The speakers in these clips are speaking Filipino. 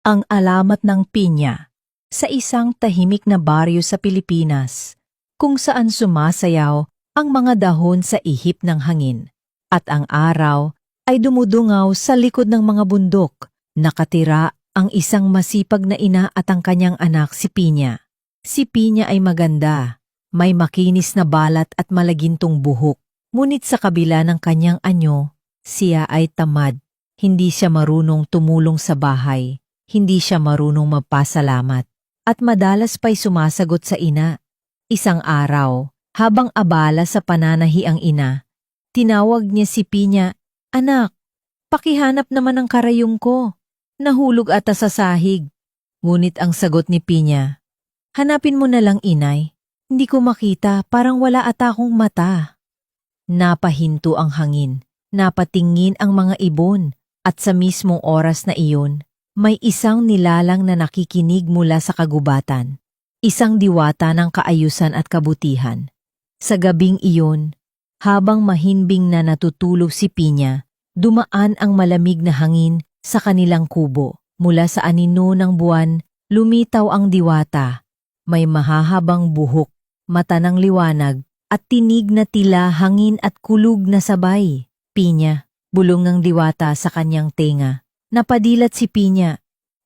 Ang alamat ng pinya sa isang tahimik na baryo sa Pilipinas, kung saan sumasayaw ang mga dahon sa ihip ng hangin at ang araw ay dumudungaw sa likod ng mga bundok. Nakatira ang isang masipag na ina at ang kanyang anak si Pinya. Si Pinya ay maganda, may makinis na balat at malagintong buhok. Ngunit sa kabila ng kanyang anyo, siya ay tamad. Hindi siya marunong tumulong sa bahay, hindi siya marunong magpasalamat, at madalas pa'y sumasagot sa ina. Isang araw, habang abala sa pananahi ang ina, tinawag niya si Pinya, "Anak, pakihanap naman ang karayom ko. Nahulog ata sa sahig." Ngunit ang sagot ni Pinya, "Hanapin mo na lang, inay. Hindi ko makita, parang wala ata akong mata." Napahinto ang hangin, napatingin ang mga ibon, at sa mismong oras na iyon, may isang nilalang na nakikinig mula sa kagubatan. Isang diwata ng kaayusan at kabutihan. Sa gabing iyon, habang mahimbing na natutulog si Pinya, dumaan ang malamig na hangin sa kanilang kubo. Mula sa anino ng buwan, lumitaw ang diwata. May mahahabang buhok, mata ng liwanag, at tinig na tila hangin at kulog na sabay. "Pinya," bulong ng diwata sa kanyang tenga. Napadilat si Pinya.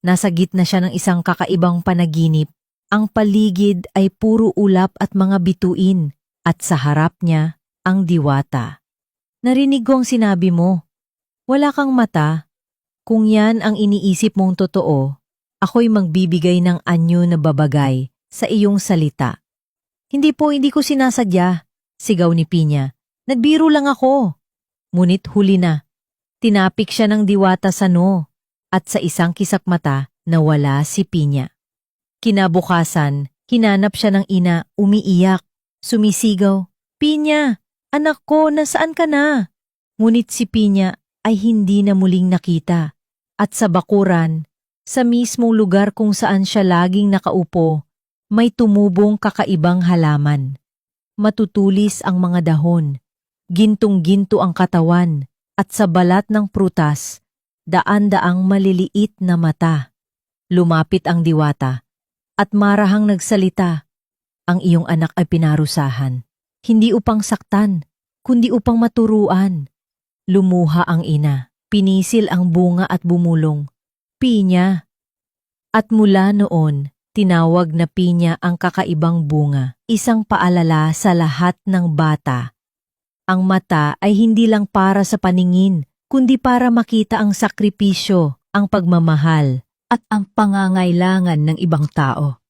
Nasa gitna siya ng isang kakaibang panaginip. Ang paligid ay puro ulap at mga bituin, at sa harap niya, ang diwata. "Narinig ko ang sinabi mo. Wala kang mata. Kung yan ang iniisip mong totoo, ako'y magbibigay ng anyo na babagay sa iyong salita." Hindi ko sinasadya," sigaw ni Pinya. "Nagbiro lang ako." Ngunit huli na. Tinapik siya ng diwata sa noo, at sa isang kisakmata nawala si Pinya. Kinabukasan, hinanap siya ng ina, umiiyak, sumisigaw, "Pinya, anak ko, nasaan ka na?" Ngunit si Pinya ay hindi na muling nakita, at sa bakuran, sa mismong lugar kung saan siya laging nakaupo, may tumubong kakaibang halaman. Matutulis ang mga dahon, gintong-ginto ang katawan, at sa balat ng prutas, daan-daang maliliit na mata. Lumapit ang diwata, at marahang nagsalita, "Ang iyong anak ay pinarusahan, hindi upang saktan, kundi upang maturuan." Lumuha ang ina, pinisil ang bunga at bumulong, "Pinya." At mula noon, tinawag na Pinya ang kakaibang bunga, isang paalala sa lahat ng bata. Ang mata ay hindi lang para sa paningin, kundi para makita ang sakripisyo, ang pagmamahal, at ang pangangailangan ng ibang tao.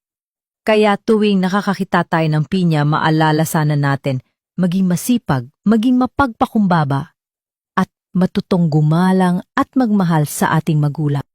Kaya tuwing nakakakita tayo ng Pinya, maalala sana natin, maging masipag, maging mapagpakumbaba, at matutong gumalang at magmahal sa ating magulang.